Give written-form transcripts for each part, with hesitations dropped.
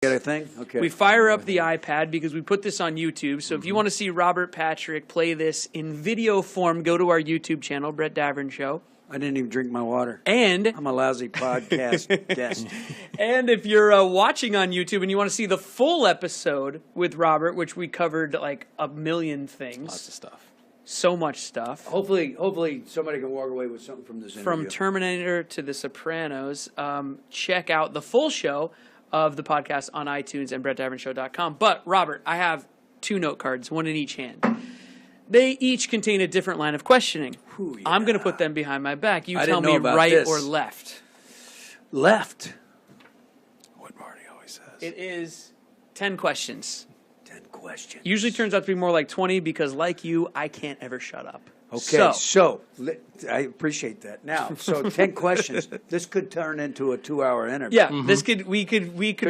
Get a thing? Okay. We fire up the iPad because we put this on YouTube. So if you want to see Robert Patrick play this in video form, go to our YouTube channel, Brett Davern Show. I didn't even drink my water. And I'm a lousy podcast guest. And if you're watching on YouTube and you want to see the full episode with Robert, which we covered like a million things. Lots of stuff. So much stuff. Hopefully somebody can walk away with something from this interview. From Terminator to The Sopranos. Check out the full show of the podcast on iTunes and BrettDavernshow.com. But, Robert, I have 2 note cards, one in each hand. They each contain a different line of questioning. Ooh, yeah. I'm going to put them behind my back. You I tell didn't know me about right this. or left. Left. What Marty always says. It is 10 questions. 10 questions. Usually turns out to be more like 20 because, like you, I can't ever shut up. Okay, so I appreciate that. Now, so 10 questions. This could turn into a 2-hour interview. Yeah, we could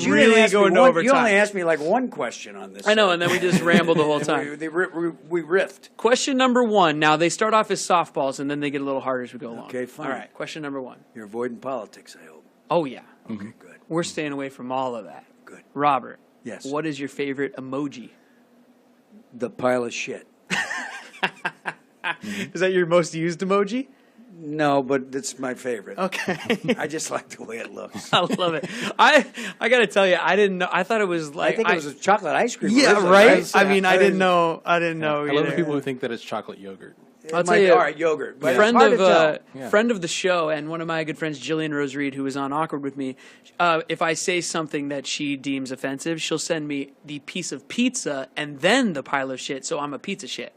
You really go into overtime. You only asked me like one question on this. I know, and then we just rambled the whole time. we riffed. Question number 1. Now, they start off as softballs, and then they get a little harder as we go along. Okay, fine. All right, question number 1. You're avoiding politics, I hope. Oh, yeah. Okay, good. We're staying away from all of that. Good. Robert. Yes. What is your favorite emoji? The pile of shit. Is that your most used emoji? No, but it's my favorite. Okay. I just like the way it looks. I love it. I got to tell you, I didn't know. I thought it was like I think it was a chocolate ice cream. Yeah, originally, right? I mean, I didn't know. I didn't know. I love either. the people who think that it's chocolate yogurt. I'll tell you, all right, yogurt. But friend it's hard to of tell. friend of the show and one of my good friends, Jillian Rose Reed, who was on Awkward with me. If I say something that she deems offensive, she'll send me the piece of pizza and then the pile of shit. So I'm a pizza shit.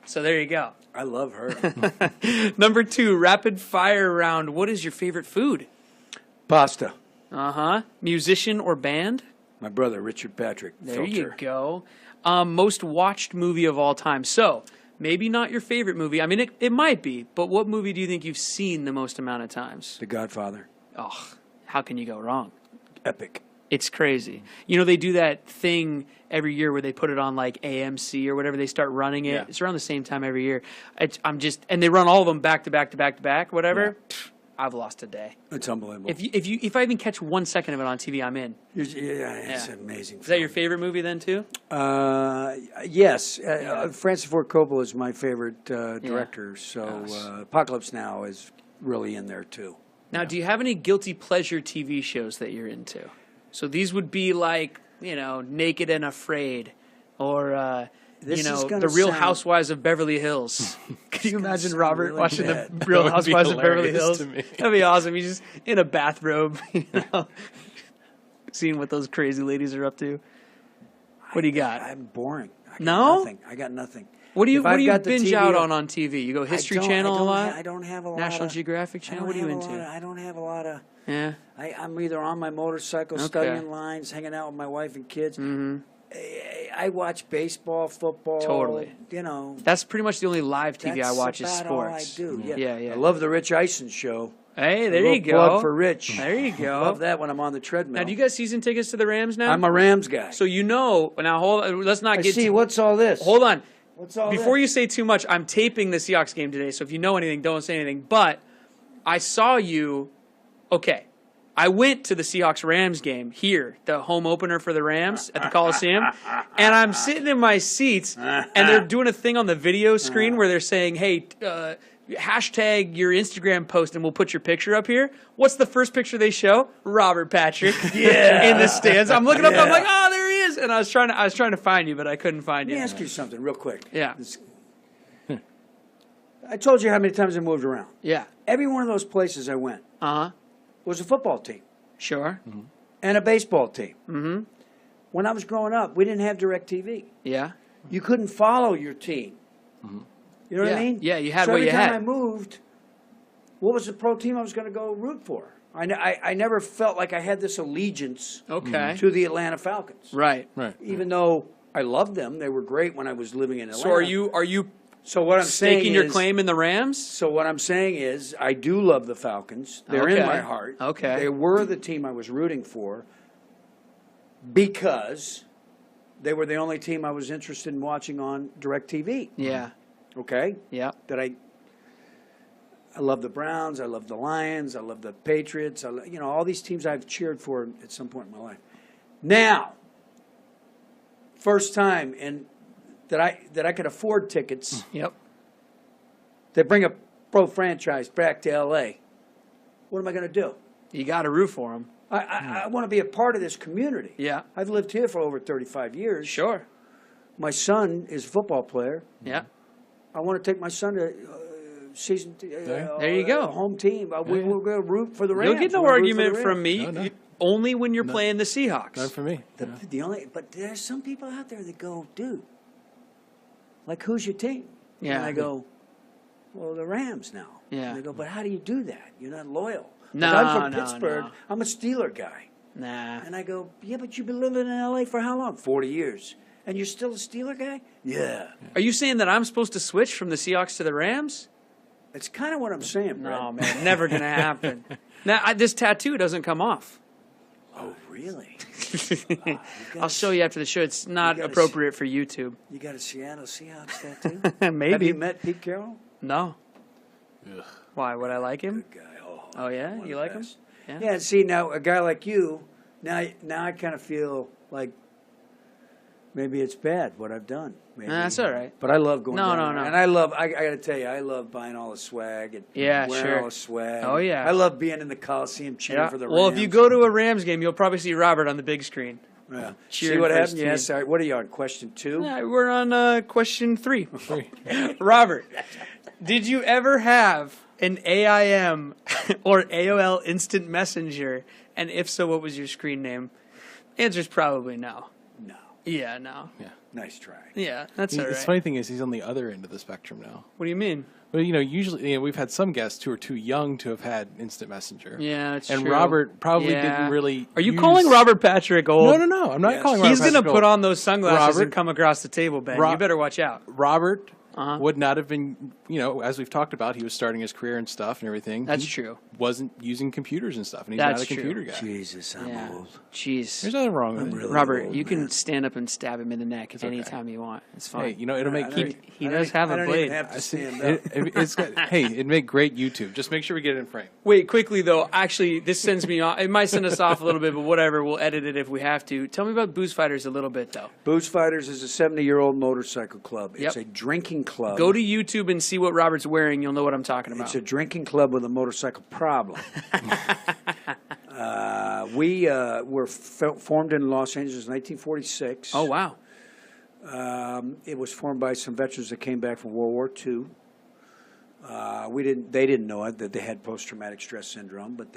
So there you go. I love her. Number 2, rapid fire round. What is your favorite food? Pasta. Musician or band? My brother, Richard Patrick. There you go. Most watched movie of all time. So, maybe not your favorite movie. I mean, it might be, but what movie do you think you've seen the most amount of times? The Godfather. Oh, how can you go wrong? Epic. It's crazy. You know, they do that thing every year where they put it on like AMC or whatever. They start running it. Yeah. It's around the same time every year. And they run all of them back to back to back to back, whatever. Yeah. I've lost a day. It's unbelievable. If I even catch 1 second of it on TV, I'm in. Yeah, it's amazing. Is that your favorite movie then too? Yes. Francis Ford Coppola is my favorite director. So Apocalypse Now is really in there too. Now, do you have any guilty pleasure TV shows that you're into? So these would be like, Naked and Afraid or, The Real Housewives of Beverly Hills. Can you imagine Robert really watching bad. The Real Housewives of Beverly hilarious Hills? to me. That'd be awesome. He's just in a bathrobe, seeing what those crazy ladies are up to. What do you got? I'm boring. No? I got nothing. What do you got the binge TV out on TV? You go History Channel a lot? I don't have a lot. National Geographic Channel? What are you into? I don't have a lot of. Yeah. I'm either on my motorcycle, studying lines, hanging out with my wife and kids. Mm-hmm. I watch baseball, football. Totally. That's pretty much the only live TV I watch is about sports. all I do. Yeah. I love the Rich Eisen show. Hey, there you go. Plug for Rich. There you go. Love that when I'm on the treadmill. Now, do you got season tickets to the Rams now? I'm a Rams guy. So now hold on, let's not get. What's all this? Hold on. What's all Before this? you say too much, I'm taping the Seahawks game today. So if you know anything, don't say anything. But I saw you. Okay. I went to the Seahawks-Rams game here, the home opener for the Rams at the Coliseum, and I'm sitting in my seats, and they're doing a thing on the video screen where they're saying, hey, hashtag your Instagram post, and we'll put your picture up here. What's the first picture they show? Robert Patrick in the stands. I'm looking up, I'm like, oh, there he is. And I was trying to find you, but I couldn't find you. Let me ask you something real quick. Yeah. I told you how many times I moved around. Yeah. Every one of those places I went was a football team. Sure. Mm-hmm. And a baseball team. Mm-hmm. When I was growing up, we didn't have DirecTV. Yeah. You couldn't follow your team. Mm-hmm. You know what I mean? Yeah, you had what you had. Every time I moved, what was the pro team I was going to go root for? I never felt like I had this allegiance to the Atlanta Falcons. Right. Even though I loved them, they were great when I was living in Atlanta. So are you So what I'm saying staking your claim in the Rams? So what I'm saying is I do love the Falcons. They're in my heart. Okay. They were the team I was rooting for because they were the only team I was interested in watching on DirecTV. Yeah. Okay? Yeah. I love the Browns. I love the Lions. I love the Patriots. All these teams I've cheered for at some point in my life. Now, first time that I could afford tickets. Yep. They bring a pro franchise back to L.A. What am I going to do? You got to root for him. I want to be a part of this community. Yeah. I've lived here for over 35 years. Sure. My son is a football player. Yeah. I want to take my son to there you go. Home team. We're going to root for the Rams. You'll get no argument from me. No. Only when you're playing the Seahawks. Not for me. But there's some people out there that go, dude, like, who's your team? Yeah. And I go, well, the Rams now. Yeah. And they go, but how do you do that? You're not loyal. No, Like, I'm from no, Pittsburgh. no. I'm a Steeler guy. Nah. And I go, yeah, but you've been living in L.A. for how long? 40 years. And you're still a Steeler guy? Yeah. Are you saying that I'm supposed to switch from the Seahawks to the Rams? That's kind of what I'm saying, Brett. No, man. Never going to happen. Now, this tattoo doesn't come off. Oh, really? I'll show you after the show. It's not gotta appropriate for YouTube. You got a Seattle Seahawks tattoo? Maybe. Have you met Pete Carroll? No. Ugh. Why? Would I like him? Good guy. Oh, yeah? one of You the like him? best. Yeah. Yeah, and see, now, a guy like you, now I kind of feel like maybe it's bad what I've done. Maybe. Nah, that's all right. But I love going No, down no, there. no. And I got to tell you, I love buying all the swag and Yeah, wearing sure. all the swag. Oh, yeah. I love being in the Coliseum cheering Yeah. for the Well, Rams. if you go to a Rams game, you'll probably see Robert on the big screen. Yeah. cheering See what for his happened? Yeah, team. sorry. What are you on, question 2? Yeah, we're on question 3. Robert, did you ever have an AIM or AOL Instant Messenger? And if so, what was your screen name? Answer's probably no. No. Yeah, no. Yeah. Nice try. Yeah, that's all The right. funny thing is, he's on the other end of the spectrum now. What do you mean? Well, usually we've had some guests who are too young to have had instant messenger. Yeah, it's and true. Robert probably Yeah. didn't really. Are you use- calling Robert Patrick old? No. I'm not Yes. calling. He's Robert gonna Patrick put old. on those sunglasses Robert- and come across the table, Ben. Ro- You better watch out. Robert Uh-huh. would not have been. As we've talked about, he was starting his career and stuff and everything. That's He true. Wasn't using computers and stuff, and he's That's not a true. computer guy. Jesus, I'm Yeah. old. Jeez. There's nothing wrong with it. really Robert, old, you can man. stand up and stab him in the neck okay. anytime you want. It's fine. Hey, it'll make I keep. don't- he I does don't- have a I don't blade. even have to stand up. It's got, hey, it'd make great YouTube. Just make sure we get it in frame. Wait, quickly though. Actually, this sends me off. It might send us off a little bit, but whatever. We'll edit it if we have to. Tell me about Booze Fighters a little bit though. Booze Fighters is a 70-year-old motorcycle club. It's Yep. a drinking club. Go to YouTube and see what Robert's wearing. You'll know what I'm talking about. It's a drinking club with a motorcycle problem. We were formed in Los Angeles in 1946. Oh wow. It was formed by some veterans that came back from World War II. They didn't know it, that they had post-traumatic stress syndrome, but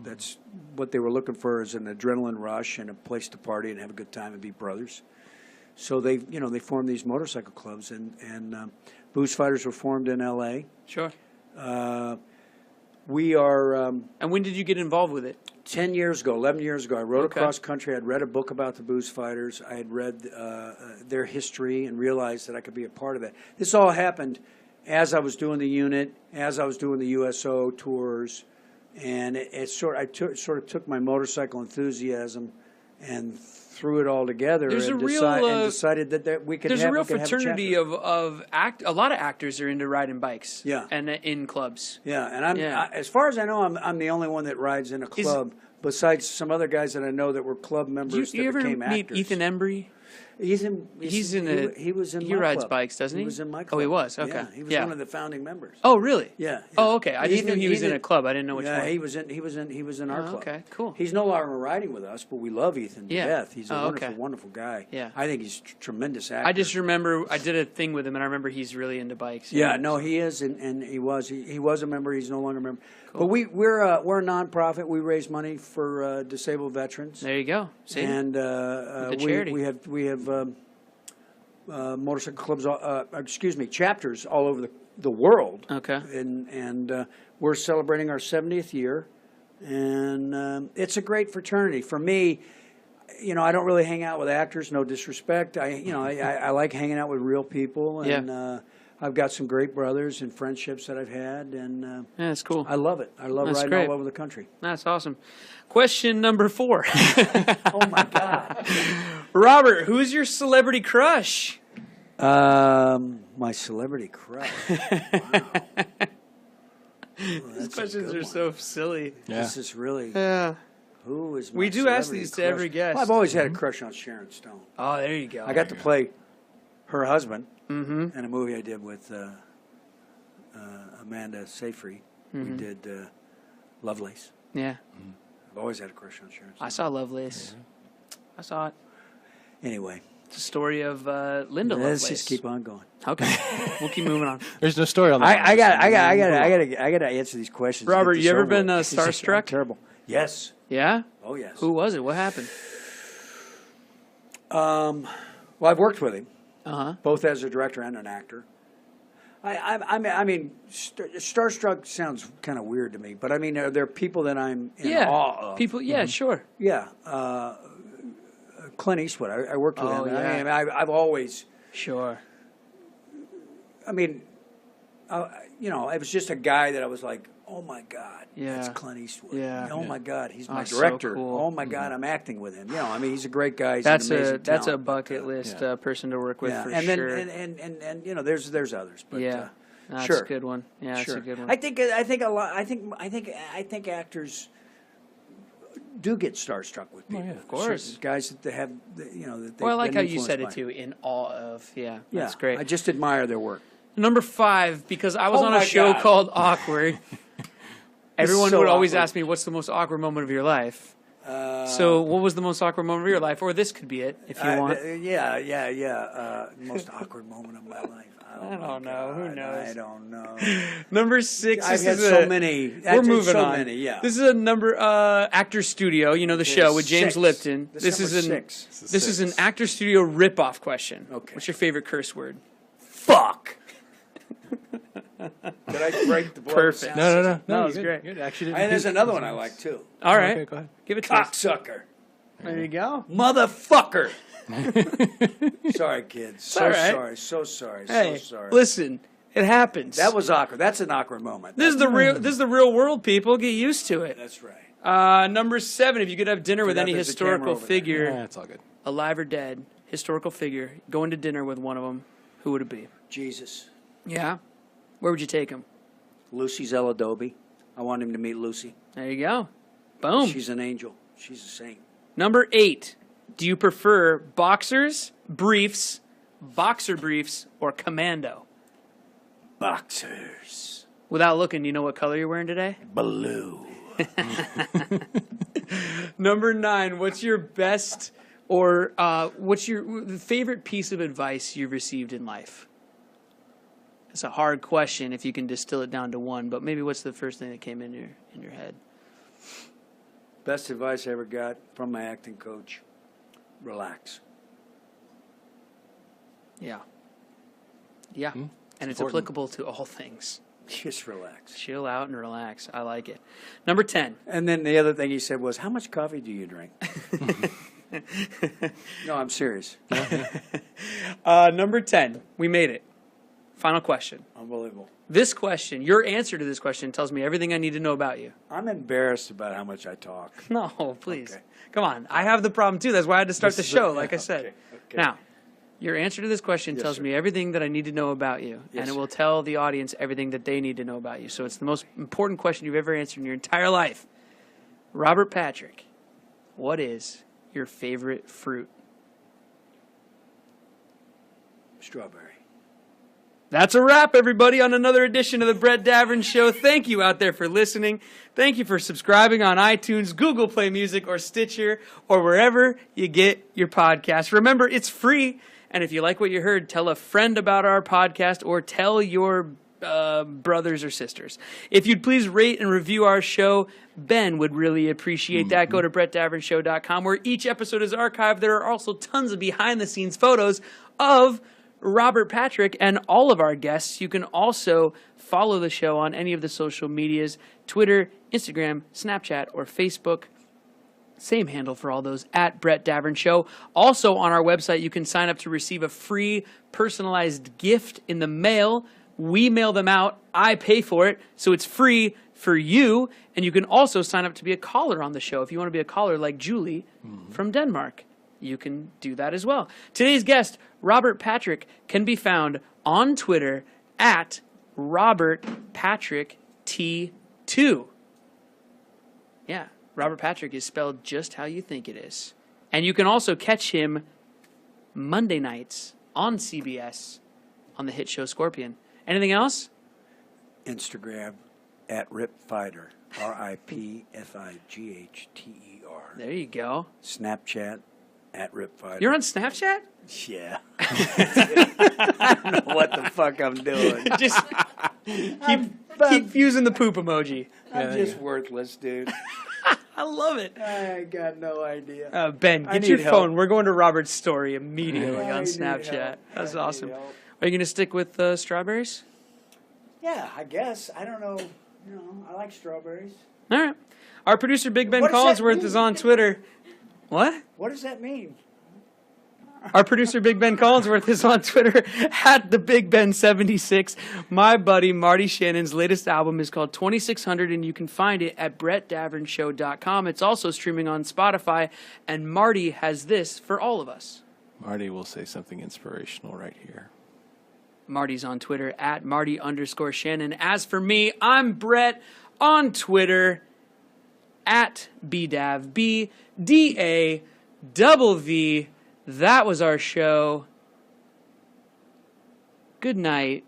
that's what they were looking for, is an adrenaline rush and a place to party and have a good time and be brothers. So they formed these motorcycle clubs, and Booze Fighters were formed in L.A. Sure. We are And when did you get involved with it? 10 years ago, 11 years ago. I rode Okay. across country. I'd read a book about the Booze Fighters. I had read their history and realized that I could be a part of that. This all happened as I was doing the unit, as I was doing the USO tours, and I sort of took my motorcycle enthusiasm and threw it all together There's and, a real, decided that we could There's have a real we could have fraternity chapter. of a lot of actors are into riding bikes. Yeah. And in clubs. Yeah, and Yeah. as far as I know, I'm the only one that rides in a club, besides some other guys that I know that were club members You that ever became meet actors. Ethan Embry? He was in He my rides club. bikes, doesn't he? He was in my Oh, club. he was? Okay. Yeah, he was Yeah. one of the founding members. Oh, really? Yeah. Oh, okay. I just knew Ethan- he was in Ethan- a club. I didn't know which Yeah, one. he was in our Oh, club. okay, cool. He's no longer riding with us, but we love Ethan to Yeah. death. He's a Oh, wonderful, okay. wonderful guy. Yeah. I think he's a tremendous actor. I just remember I did a thing with him, and I remember he's really into bikes. Yeah, no, he is, and he was a member. He's no longer a member. But we're a nonprofit. We raise money for disabled veterans. There you go. See? And Good charity. we have motorcycle clubs, chapters all over the world. Okay. And we're celebrating our 70th year, and it's a great fraternity. For me, I don't really hang out with actors. No disrespect. I like hanging out with real people, and I've got some great brothers and friendships that I've had, and Yeah, that's cool. I love it. I love That's riding great. all over the country. That's awesome. Question number 4. Oh my God. Robert, who's your celebrity crush? My celebrity crush. Wow. These questions are so silly. Yeah. This is really. Yeah. Who is my We do ask celebrity these to crush? every guest. Well, I've always had a crush on Sharon Stone. Oh, there you go. I got to play her husband in a movie I did with Amanda Seyfried. We did Lovelace. Yeah. I've always had a crush on Sharon Stone. I saw Lovelace. I saw it. Anyway, It's a story of Linda let's Lovelace. just keep on going. Okay. We'll keep moving on. There's no story on that. I got to answer these questions. Robert, Get this you ever over been, with. This is starstruck? Terrible. Yes. Yeah? Oh yes. Who was it? What happened? Well, I've worked with him, Uh-huh. both as a director and an actor. I mean, starstruck sounds kind of weird to me, but I mean, there are people that I'm in awe of. People, yeah, sure. Yeah. Clint Eastwood. I worked with Oh, him. yeah. I mean, I've always. Sure. I mean, it was just a guy that I was like, oh my God, that's Yeah. Clint Eastwood. Yeah. Oh my God, he's my so director. cool. Oh my God, I'm acting with him. I mean, he's a great guy. He's That's an amazing that's a talent, bucket list person to work with yeah. for and sure. then and there's others, but yeah. That's sure. a good one. Yeah, sure. that's a good one. I think a lot. I think actors do get starstruck with people. of course. Certain guys that they have, that they've Well, I like been how you said it influenced by. too, in awe of. Yeah, Yeah, that's great. I just admire their work. Number 5, because I was Oh on a my show God. called Awkward. Everyone so would always awkward. ask me, what's the most awkward moment of your life? So what was the most awkward moment of your life? Or this could be it, if you want. Most awkward moment of my life. I don't know. Who knows? I don't know. Number 6. I've this had is so a- many. We're moving so on. many. Yeah. This is a number Actor Studio. You know the show with James 6. Lipton. This is is number an 6. this is an Actor Studio rip-off question. Okay. What's your favorite curse word? Fuck. Did I break the blood? Perfect. No. No, No, it was good, great. Good. Actually, And there's another one I like too. All right. Okay, go ahead. Give it to us. Cocksucker. There you go. Motherfucker. Sorry, kids. So all right. sorry. So sorry. Hey, so sorry. listen, it happens. That was awkward. That's an awkward moment. This is the real world, people. Get used to it. That's right. Number 7, if you could have dinner with Forgot any there's a camera historical over there. figure, Yeah, it's all good. alive or dead, historical figure, going to dinner with one of them, who would it be? Jesus. Yeah. Where would you take him? Lucy Zelladobe. I want him to meet Lucy. There you go. Boom. She's an angel. She's a saint. Number 8. Do you prefer boxers, briefs, boxer briefs, or commando? Boxers. Without looking, do you know what color you're wearing today? Blue. Number 9. What's your best or what's your favorite piece of advice you've received in life? It's a hard question if you can distill it down to one, but maybe what's the first thing that came in your head? Best advice I ever got from my acting coach. Relax. Yeah. Yeah. And it's important. applicable to all things. Just relax. Chill out and relax. I like it. Number 10. And then the other thing he said was, how much coffee do you drink? No, I'm serious. Number 10. We made it. Final question. Unbelievable. This question, your answer to this question tells me everything I need to know about you. I'm embarrassed about how much I talk. No, please. Okay. Come on. I have the problem too. That's why I had to start the This is show, a- like I said. okay. Now, your answer to this question Yes, tells sir. me everything that I need to know about you, Yes, and it sir. will tell the audience everything that they need to know about you. So it's the most important question you've ever answered in your entire life. Robert Patrick, what is your favorite fruit? Strawberry. That's a wrap, everybody, on another edition of the Brett Davern Show. Thank you out there for listening. Thank you for subscribing on iTunes, Google Play Music, or Stitcher, or wherever you get your podcast. Remember, it's free. And if you like what you heard, tell a friend about our podcast or tell your brothers or sisters. If you'd please rate and review our show, Ben would really appreciate that. Go to brettdavernshow.com, where each episode is archived. There are also tons of behind-the-scenes photos of Robert Patrick and all of our guests. You can also follow the show on any of the social medias, Twitter, Instagram, Snapchat, or Facebook. Same handle for all those, at Brett Davern Show. Also on our website, you can sign up to receive a free personalized gift in the mail. We mail them out. I pay for it, so it's free for you. And you can also sign up to be a caller on the show. If you want to be a caller like Julie from Denmark, you can do that as well. Today's guest, Robert Patrick, can be found on Twitter at Robert Patrick T2. Yeah. Robert Patrick is spelled just how you think it is. And you can also catch him Monday nights on CBS on the hit show Scorpion. Anything else? Instagram at RipFighter, RipFighter. There you go. Snapchat at RipFighter. You're on Snapchat? Yeah. I don't know what the fuck I'm doing. Just keep fusing the poop emoji. I'm just worthless, dude. I love it. I got no idea. Ben, I get need your help. phone. We're going to Robert's story immediately I on need Snapchat. help. That's I need awesome. help. Are you going to stick with strawberries? Yeah, I guess. I don't know. You know, I like strawberries. All right. Our producer, Big Ben What does that Collinsworth, mean? is on Twitter. What? What does that mean? Our producer, Big Ben Collinsworth, is on Twitter at the Big Ben 76. My buddy Marty Shannon's latest album is called 2600, and you can find it at BrettDavernshow.com. It's also streaming on Spotify, and Marty has this for all of us. Marty will say something inspirational right here. Marty's on Twitter at Marty_Shannon. As for me, I'm Brett on Twitter at BDAV, BDAVV. That was our show. Good night.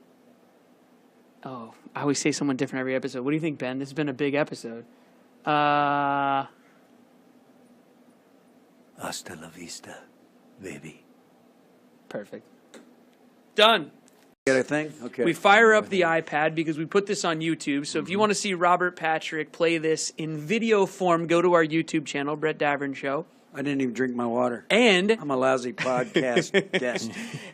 Oh, I always say someone different every episode. What do you think, Ben? This has been a big episode. Hasta la vista, baby. Perfect. Done. Got a thing? Okay. We fire up the iPad because we put this on YouTube. So if you want to see Robert Patrick play this in video form, go to our YouTube channel, Brett Davern Show. I didn't even drink my water. And I'm a lousy podcast guest.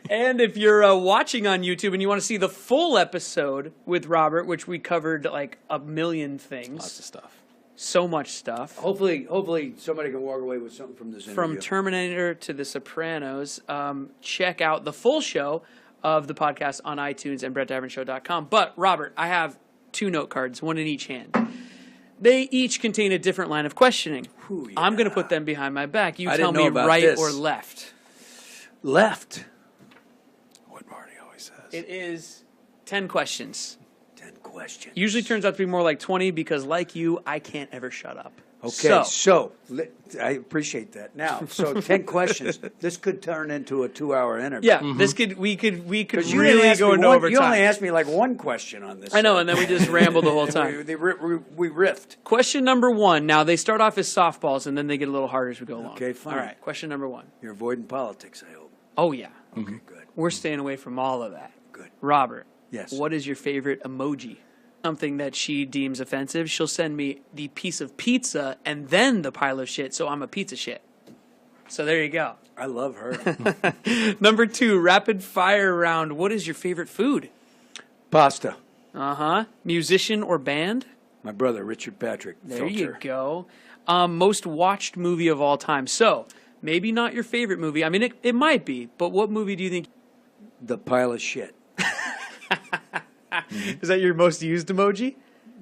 And if you're watching on YouTube and you want to see the full episode with Robert, which we covered like a million things. Lots of stuff. So much stuff. Hopefully somebody can walk away with something from this interview. From Terminator to The Sopranos. Check out the full show of the podcast on iTunes and BrettDavernshow.com. But, Robert, I have 2 note cards, one in each hand. They each contain a different line of questioning. Ooh, yeah. I'm going to put them behind my back. You I tell didn't know me about right this. or left. Left. What Marty always says. It is 10 questions. 10 questions. Usually turns out to be more like 20 because, like you, I can't ever shut up. Okay, so I appreciate that. Now, so 10 questions. This could turn into a 2-hour interview. Yeah, we could 'Cause you really didn't ask go me into one- overtime. You only asked me like one question on this. I know, and then we just rambled the whole time. we riffed. Question number 1. Now, they start off as softballs, and then they get a little harder as we go along. Okay, fine. All right, question number 1. You're avoiding politics, I hope. Oh, yeah. Okay, good. We're staying away from all of that. Good. Robert. Yes. What is your favorite emoji? Something that she deems offensive, she'll send me the piece of pizza and then the pile of shit, so I'm a pizza shit. So there you go. I love her. Number 2, rapid fire round. What is your favorite food? Pasta. Uh-huh. Musician or band? My brother, Richard Patrick. There you go. Most watched movie of all time. So, maybe not your favorite movie. I mean, it might be, but what movie do you think? The pile of shit. Is that your most used emoji?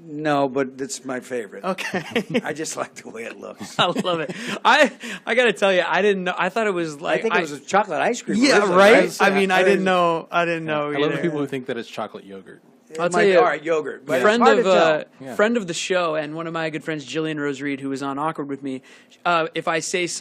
No, but it's my favorite. Okay. I just like the way it looks. I love it. I got to tell you, I didn't know. I thought it was like I think it was a chocolate ice cream. yeah, originally, right. I mean, I didn't know. I didn't know. I love either. the people who think that it's chocolate yogurt. I'll tell you, all right, yogurt. But friend it's hard of to tell. Yeah. friend of the show and one of my good friends, Jillian Rose Reed, who was on Awkward with me. If I say